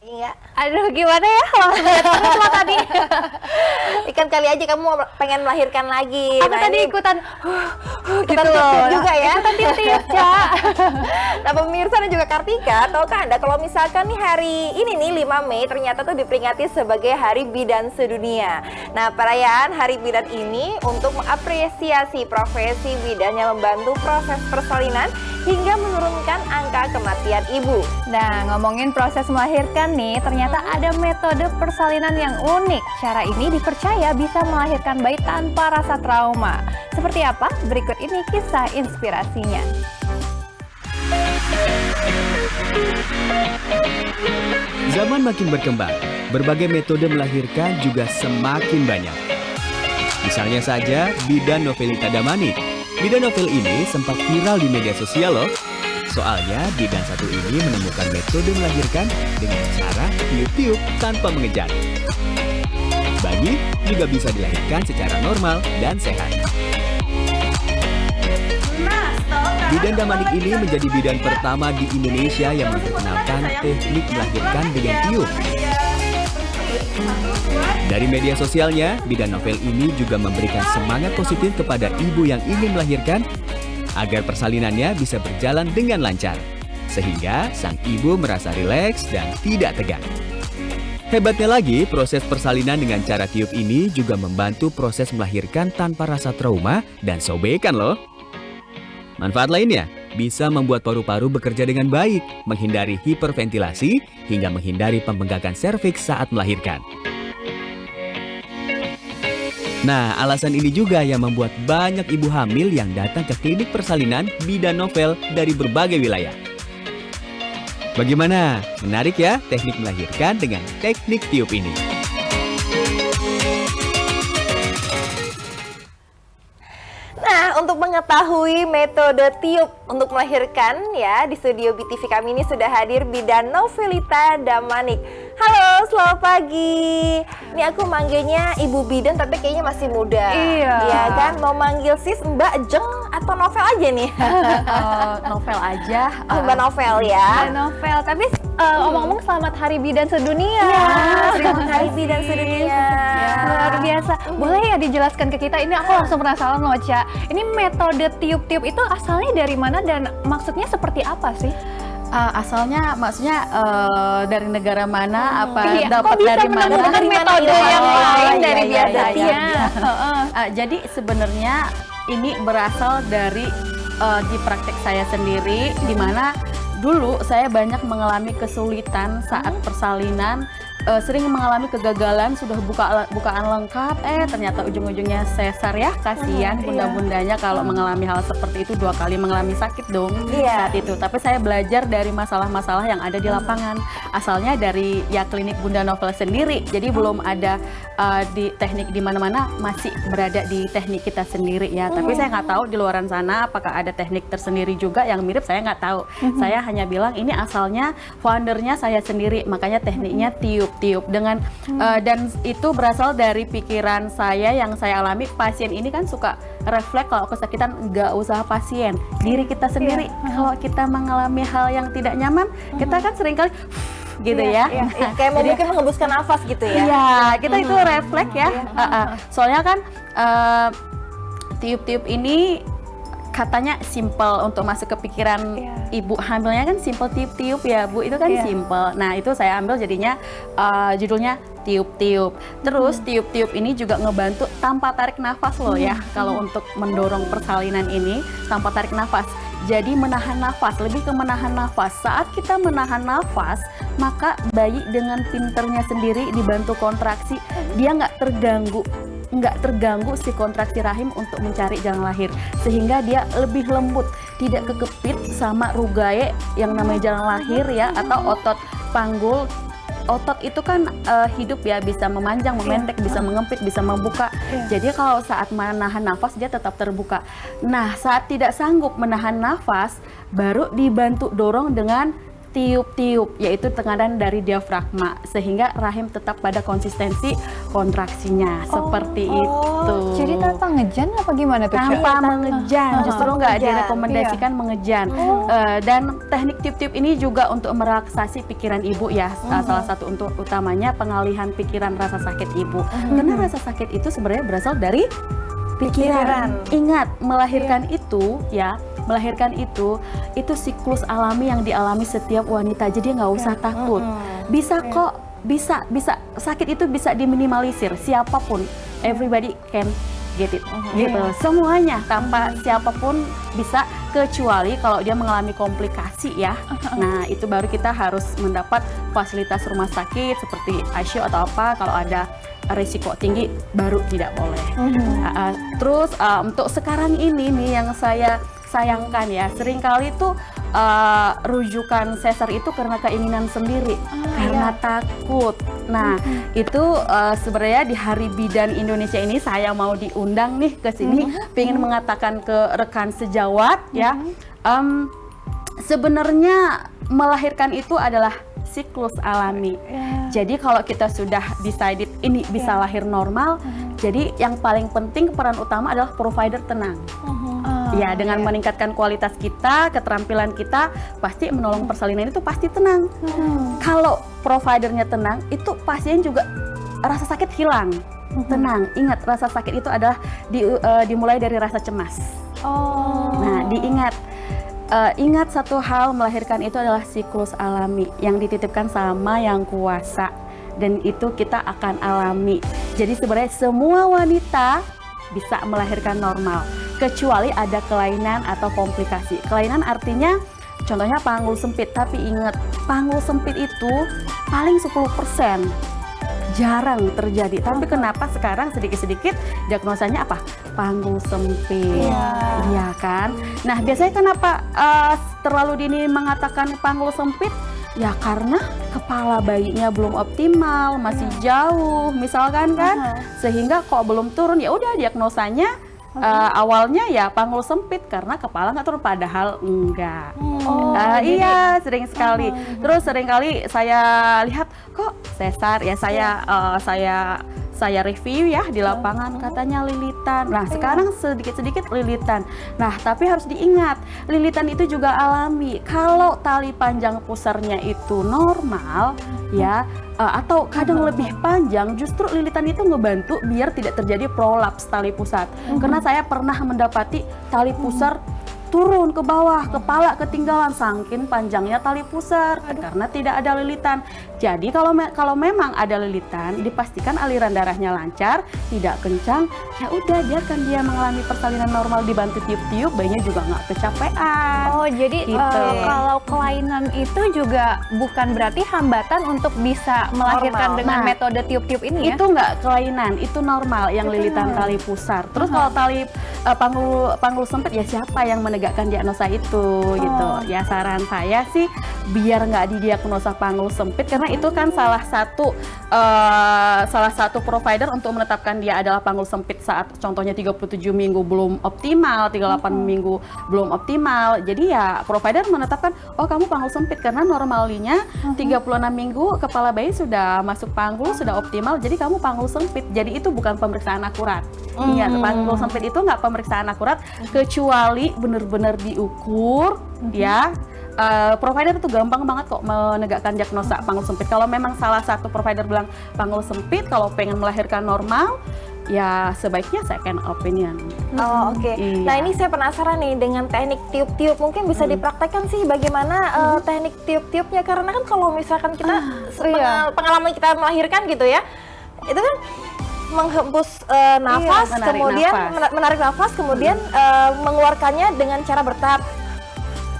Iya. Aduh, gimana ya kalau ngeliat perut lo tadi? Ikan kali aja kamu pengen melahirkan lagi. Aku tadi ikutan ikutan gitu loh. tiup juga ya. Ikutan tiup, Cak. Nah pemirsa dan juga Kartika, tahukah Anda kalau misalkan nih hari ini nih 5 Mei ternyata tuh diperingati sebagai Hari Bidan Sedunia. Nah perayaan Hari Bidan ini untuk mengapresiasi profesi bidan yang membantu proses persalinan hingga menurunkan angka kematian ibu. Nah, ngomongin proses melahirkan nih, ternyata ada metode persalinan yang unik. Cara ini dipercaya bisa melahirkan bayi tanpa rasa trauma. Seperti apa? Berikut ini kisah inspirasinya. Zaman makin berkembang, berbagai metode melahirkan juga semakin banyak. Misalnya saja bidan Novelita Damanik. Bidan novel ini sempat viral di media sosial loh. Soalnya bidan satu ini menemukan metode melahirkan dengan cara tiup-tiup tanpa mengejar. Bayi juga bisa dilahirkan secara normal dan sehat. Bidan Damanik ini menjadi bidan pertama di Indonesia yang memperkenalkan teknik melahirkan dengan tiup. Dari media sosialnya, bidan novel ini juga memberikan semangat positif kepada ibu yang ingin melahirkan agar persalinannya bisa berjalan dengan lancar, sehingga sang ibu merasa rileks dan tidak tegang. Hebatnya lagi, proses persalinan dengan cara tiup ini juga membantu proses melahirkan tanpa rasa trauma dan sobekan loh. Manfaat lainnya, bisa membuat paru-paru bekerja dengan baik, menghindari hiperventilasi, hingga menghindari pembengkakan serviks saat melahirkan. Nah, alasan ini juga yang membuat banyak ibu hamil yang datang ke klinik persalinan bidan novel dari berbagai wilayah. Bagaimana? Menarik ya teknik melahirkan dengan teknik tiup ini. Nah, untuk mengetahui metode tiup untuk melahirkan ya, di studio BTV kami ini sudah hadir bidan Novelita Damanik. Halo, selamat pagi. Ini aku manggilnya Ibu Bidan tapi kayaknya masih muda. Iya. Iya kan? Mau manggil sis Mbak Jeng atau Novel aja nih? Novel aja. Oh, Mbak Novel ya. Novel, tapi omong-omong selamat Hari Bidan Sedunia. Iya, terima kasih Bidan Sedunia. Luar biasa. Boleh ya dijelaskan ke kita? Ini aku langsung penasaran loh, Ca. Ini metode tiup-tiup itu asalnya dari mana dan maksudnya seperti apa sih? Asalnya maksudnya dari negara mana, apa Iya, dapat kok bisa dari mana? menemukan metode Iya, yang iya, lain iya, dari iya, biasanya? Jadi sebenarnya ini berasal dari di praktek saya sendiri, di mana dulu saya banyak mengalami kesulitan saat persalinan. Sering mengalami kegagalan, sudah bukaan lengkap, ternyata ujung-ujungnya sesar ya. Kasihan bunda-bundanya kalau mengalami hal seperti itu, 2 kali mengalami sakit dong saat itu. Tapi saya belajar dari masalah-masalah yang ada di lapangan. Asalnya dari ya klinik Bunda Novel sendiri. Jadi belum ada di teknik di mana-mana, masih berada di teknik kita sendiri ya. Tapi saya nggak tahu di luaran sana apakah ada teknik tersendiri juga yang mirip, saya nggak tahu. Saya hanya bilang ini asalnya foundernya saya sendiri, makanya tekniknya tiup dengan dan itu berasal dari pikiran saya yang saya alami. Pasien ini kan suka refleks kalau kesakitan, nggak usah pasien, diri kita sendiri. Kalau kita mengalami hal yang tidak nyaman, kita kan seringkali gitu ya. Kayak mau mungkin menghembuskan nafas gitu ya. Iya, kita itu refleks ya. Soalnya kan tiup-tiup ini katanya simple untuk masuk ke pikiran ibu hamilnya, kan simple tiup-tiup ya Bu, itu kan simple. Nah itu saya ambil jadinya judulnya tiup-tiup. Terus tiup-tiup ini juga ngebantu tanpa tarik nafas loh ya. Kalau untuk mendorong persalinan ini tanpa tarik nafas. Jadi menahan nafas, lebih ke menahan nafas. Saat kita menahan nafas, maka bayi dengan pinternya sendiri dibantu kontraksi, dia nggak terganggu si kontraksi rahim untuk mencari jalan lahir, sehingga dia lebih lembut, tidak kekepit sama rugaye yang namanya jalan lahir ya, atau otot panggul. Otot itu kan hidup ya, bisa memanjang, memendek, bisa mengempit, bisa membuka. Jadi kalau saat menahan nafas dia tetap terbuka. Nah saat tidak sanggup menahan nafas, baru dibantu dorong dengan tiup-tiup, yaitu tekanan dari diafragma sehingga rahim tetap pada konsistensi kontraksinya seperti itu. Jadi tanpa ngejan apa gimana tuh? Cak? Tanpa mengejan, justru nggak mengejan, direkomendasikan mengejan. Dan teknik tiup-tiup ini juga untuk merelaksasi pikiran ibu ya. Salah satu untuk utamanya pengalihan pikiran rasa sakit ibu. Karena rasa sakit itu sebenarnya berasal dari pikiran. Ingat, melahirkan itu ya. Melahirkan itu siklus alami yang dialami setiap wanita, jadi nggak usah takut. Bisa kok, bisa sakit itu bisa diminimalisir, siapapun, everybody can get it, gitu. Semuanya tanpa siapapun bisa, kecuali kalau dia mengalami komplikasi ya. Nah itu baru kita harus mendapat fasilitas rumah sakit seperti ICU atau apa. Kalau ada risiko tinggi baru tidak boleh. Terus untuk sekarang ini nih yang saya sayangkan ya, seringkali tuh rujukan sesar itu karena keinginan sendiri, karena takut. Nah, itu sebenarnya di Hari Bidan Indonesia ini saya mau diundang nih ke sini, pengen mengatakan ke rekan sejawat ya, sebenarnya melahirkan itu adalah siklus alami. Jadi kalau kita sudah decided ini bisa lahir normal, jadi yang paling penting peran utama adalah provider tenang. Ya, dengan meningkatkan kualitas kita, keterampilan kita, pasti menolong persalinan itu pasti tenang. Kalau providernya tenang, itu pasien juga rasa sakit hilang. Tenang, ingat rasa sakit itu adalah dimulai dari rasa cemas. Nah, ingat satu hal, melahirkan itu adalah siklus alami yang dititipkan sama Yang Kuasa, dan itu kita akan alami. Jadi sebenarnya semua wanita bisa melahirkan normal, kecuali ada kelainan atau komplikasi. Kelainan artinya contohnya panggul sempit, tapi ingat panggul sempit itu paling 10%, jarang terjadi. Tapi kenapa sekarang sedikit-sedikit diagnosanya apa? Panggul sempit, iya kan? Nah biasanya kenapa terlalu dini mengatakan panggul sempit? Ya karena kepala bayinya belum optimal, masih jauh, misalkan kan, sehingga kok belum turun, ya udah diagnosanya awalnya ya panggul sempit karena kepala nggak turun, padahal enggak. Iya, sering sekali. Terus sering kali saya lihat kok sesar ya, saya review ya di lapangan, katanya lilitan. Nah sekarang sedikit-sedikit lilitan. Nah tapi harus diingat, lilitan itu juga alami. Kalau tali panjang pusarnya itu normal ya, atau kadang lebih panjang, justru lilitan itu ngebantu biar tidak terjadi prolaps tali pusat. Karena saya pernah mendapati tali pusar turun ke bawah, kepala ketinggalan saking panjangnya tali pusar karena tidak ada lilitan. Jadi kalau memang ada lilitan, dipastikan aliran darahnya lancar, tidak kencang, ya udah biarkan dia mengalami persalinan normal, dibantu tiup-tiup, bayinya juga nggak kecapean. Oh jadi gitu. Kalau kelainan itu juga bukan berarti hambatan untuk bisa melahirkan Normal. dengan Nah, metode tiup-tiup ini ya? Itu nggak kelainan, itu normal yang lilitan tali pusar. Terus kalau tali panggul sempit, ya siapa yang menegakkan diagnosa itu gitu. Ya saran saya sih biar nggak didiagnosa panggul sempit, karena itu kan salah satu provider untuk menetapkan dia adalah panggul sempit saat contohnya 37 minggu belum optimal, 38 minggu belum optimal. Jadi ya provider menetapkan, oh kamu panggul sempit karena normalnya 36 minggu kepala bayi sudah masuk panggul, sudah optimal, jadi kamu panggul sempit. Jadi itu bukan pemeriksaan akurat. Ingat, panggul sempit itu nggak pemeriksaan akurat, kecuali benar-benar diukur ya. Provider itu gampang banget kok menegakkan diagnosa panggul sempit. Kalau memang salah satu provider bilang panggul sempit, kalau pengen melahirkan normal, ya sebaiknya second opinion. Oh oke. Iya. Nah ini saya penasaran nih dengan teknik tiup-tiup, mungkin bisa dipraktekkan sih bagaimana teknik tiup-tiupnya, karena kan kalau misalkan kita pengalaman kita melahirkan gitu ya, itu kan menghembus nafas, menarik kemudian nafas. menarik nafas, kemudian mengeluarkannya dengan cara bertahap.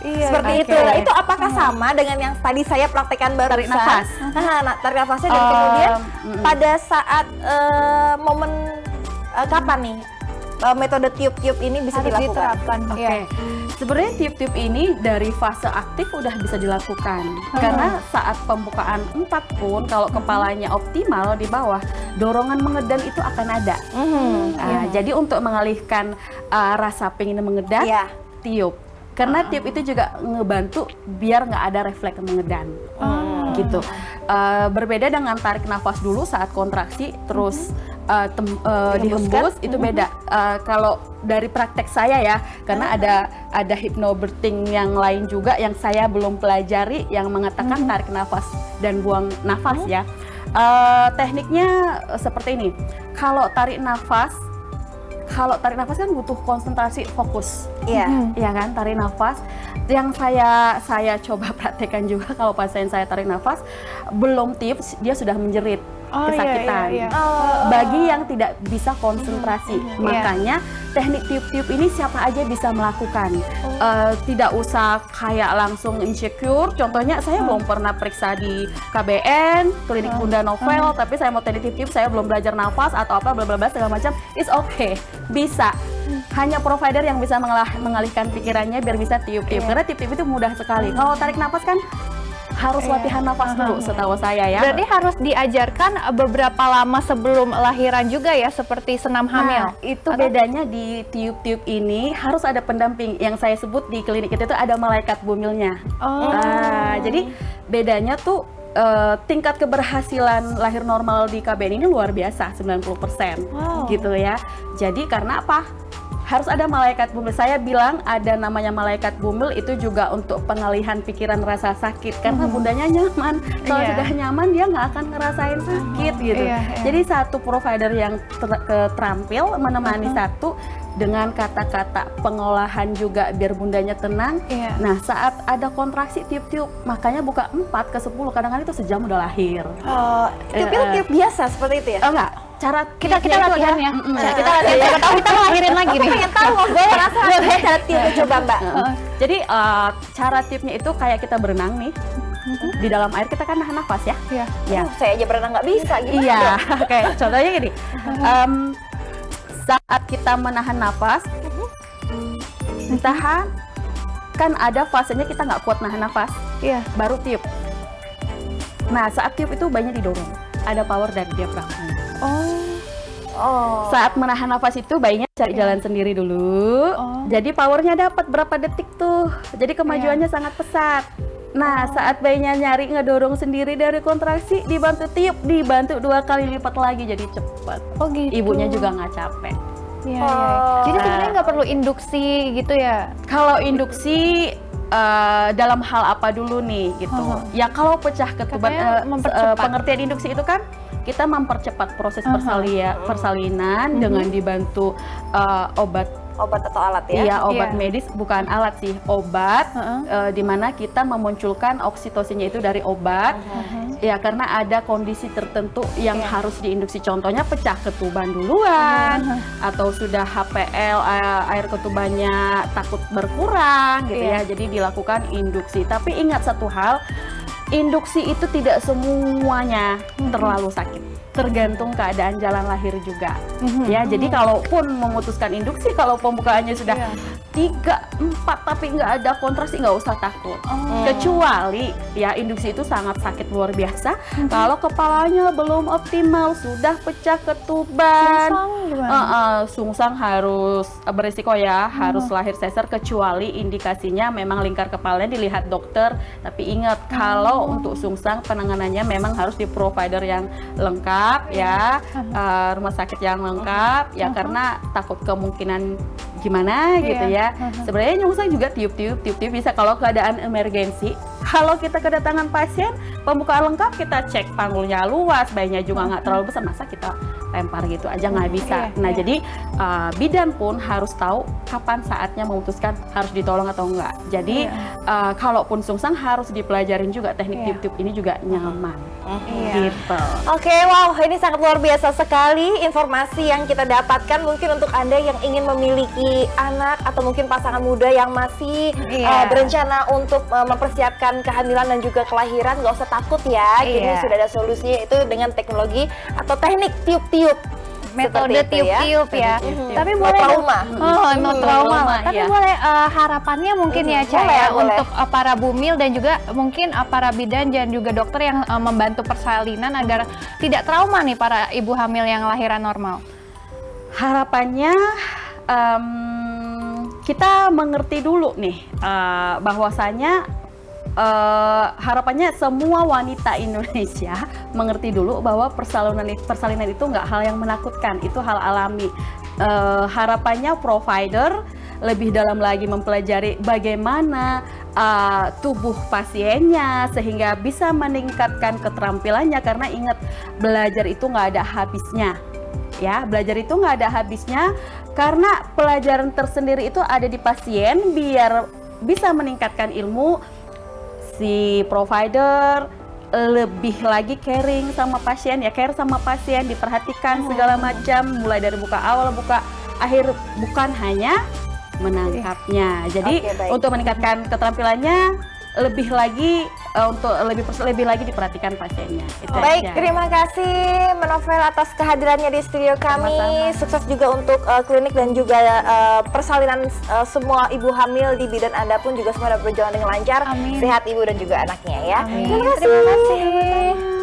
Seperti oke. itu. Nah, itu apakah sama dengan yang tadi saya praktekkan barusan? Tarik nafas. Nah, tarik nafasnya dan kemudian pada saat momen kapan nih metode tiup-tiup ini bisa dilakukan? Oke. Sebenarnya tiup-tiup ini dari fase aktif udah bisa dilakukan. Karena saat pembukaan 4 pun kalau kepalanya optimal di bawah, dorongan mengedan itu akan ada. Jadi untuk mengalihkan rasa pengen mengedan, tiup. Karena tiup itu juga ngebantu biar nggak ada refleks mengedan. Gitu. Berbeda dengan tarik nafas dulu saat kontraksi, terus dihembus itu beda. Kalau dari praktek saya ya, karena ada hypnobirthing yang lain juga yang saya belum pelajari yang mengatakan tarik nafas dan buang nafas ya. Tekniknya seperti ini. Kalau tarik nafas kan butuh konsentrasi, fokus. Iya. Iya kan, tarik nafas. Yang saya coba praktekkan juga kalau pasien saya tarik nafas, belum tiup dia sudah menjerit kesakitan. Iya. Bagi yang tidak bisa konsentrasi, makanya teknik tiup-tiup ini siapa aja bisa melakukan. Tidak usah kayak langsung insecure. Contohnya saya belum pernah periksa di KBN, klinik Bunda Novel, tapi saya mau teknik tiup-tiup, saya belum belajar nafas atau apa bla bla bla segala macam. It's okay, bisa. Hanya provider yang bisa mengalihkan pikirannya biar bisa tiup-tiup. Karena tiup-tiup itu mudah sekali. Kalau tarik nafas kan harus latihan nafas dulu setahu saya ya. Berarti harus diajarkan beberapa lama sebelum lahiran juga ya, seperti senam hamil. Nah, itu bedanya di tiup-tiup ini harus ada pendamping. Yang saya sebut di klinik itu ada malaikat bumilnya. Jadi bedanya tuh tingkat keberhasilan lahir normal di KBN ini luar biasa, 90% gitu ya. Jadi karena apa? Harus ada malaikat bumil. Saya bilang ada namanya malaikat bumil itu juga untuk pengalihan pikiran rasa sakit karena bundanya nyaman. Kalau sudah nyaman dia nggak akan ngerasain sakit gitu. Jadi satu provider yang terampil menemani satu dengan kata-kata pengolahan juga biar bundanya tenang. Nah saat ada kontraksi tiup-tiup, makanya buka 4 ke 10, kadang-kadang itu sejam udah lahir. Tiup itu tiup biasa seperti itu ya? Enggak, cara Kita latihan ya. Kita latihan. Siapa tahu kita lahirin lagi nih. Pengen tahu, gue penasaran. Cara tiup coba Mbak. Jadi cara tipnya itu kayak kita berenang nih. Di dalam air kita kan nahan nafas ya. Ya. Saya aja berenang nggak bisa gitu. Iya, kayak contohnya gini. Saat kita menahan nafas, ditahan, kan ada fasenya kita nggak kuat nahan nafas, baru tiup. Nah, saat tiup itu bayinya didorong, ada power dari diafragma. Saat menahan nafas itu bayinya cari jalan sendiri dulu. Jadi powernya dapat berapa detik tuh. Jadi kemajuannya sangat pesat. Nah, saat bayinya nyari ngedorong sendiri dari kontraksi, dibantu tiup, dibantu 2 kali lipat lagi jadi cepat. Gitu. Ibunya juga nggak capek. Jadi sebenarnya nggak perlu induksi gitu ya? Kalau induksi dalam hal apa dulu nih gitu? Ya kalau pecah ketuban, pengertian induksi itu kan kita mempercepat proses persalinan dengan dibantu obat atau alat ya? Iya, obat medis, bukan alat sih, obat. Di mana kita memunculkan oksitosinnya itu dari obat. Ya, karena ada kondisi tertentu yang harus diinduksi. Contohnya pecah ketuban duluan, atau sudah HPL, air ketubannya takut berkurang gitu ya. Jadi dilakukan induksi. Tapi ingat satu hal, induksi itu tidak semuanya terlalu sakit. Tergantung keadaan jalan lahir juga. Ya, jadi kalaupun memutuskan induksi, kalau pembukaannya sudah 3-4 tapi nggak ada kontraksi, nggak usah takut. Kecuali ya induksi itu sangat sakit luar biasa. Kalau kepalanya belum optimal, sudah pecah ketuban, sungsang harus berisiko ya, harus lahir sesar kecuali indikasinya memang lingkar kepalanya dilihat dokter. Tapi ingat kalau untuk sungsang penanganannya memang harus di provider yang lengkap ya, rumah sakit yang lengkap ya, karena takut kemungkinan gimana gitu ya. Sebenarnya nyungsang juga tiup-tiup bisa kalau keadaan emergensi. Kalau kita kedatangan pasien, pembukaan lengkap, kita cek panggulnya luas, bayinya juga nggak terlalu besar, masa kita lempar gitu aja nggak bisa. Jadi bidan pun harus tahu kapan saatnya memutuskan harus ditolong atau enggak. Jadi kalaupun sungsang harus dipelajarin juga teknik tiup-tiup ini juga nyaman. Gitu. Oke, wow, ini sangat luar biasa sekali informasi yang kita dapatkan. Mungkin untuk Anda yang ingin memiliki anak atau mungkin pasangan muda yang masih berencana untuk mempersiapkan kehamilan dan juga kelahiran, nggak usah takut ya. Kini sudah ada solusinya, itu dengan teknologi atau teknik tiup-tiup. Metode tiup-tiup ya. Tapi boleh trauma. Trauma. Tapi boleh harapannya mungkin ya Caya untuk para bumil dan juga mungkin para bidan dan juga dokter yang membantu persalinan agar tidak trauma nih para ibu hamil yang lahiran normal. Harapannya kita mengerti dulu nih bahwasanya harapannya semua wanita Indonesia mengerti dulu bahwa persalinan itu nggak hal yang menakutkan, itu hal alami. Harapannya provider lebih dalam lagi mempelajari bagaimana tubuh pasiennya sehingga bisa meningkatkan keterampilannya, karena ingat, belajar itu nggak ada habisnya. Ya, belajar itu nggak ada habisnya karena pelajaran tersendiri itu ada di pasien biar bisa meningkatkan ilmu. Si provider lebih lagi caring sama pasien, ya care sama pasien, diperhatikan segala macam mulai dari buka awal, buka akhir, bukan hanya menangkapnya. Jadi untuk meningkatkan keterampilannya lebih lagi lebih lagi diperhatikan pasiennya. Itu Baik, aja. terima kasih Mbak Novel atas kehadirannya di studio kami. Sama-sama. Sukses juga untuk klinik dan juga persalinan semua ibu hamil di bidan Anda pun juga semua dapat berjalan dengan lancar. Amin. Sehat ibu dan juga anaknya ya. Amin. Terima kasih. Terima kasih.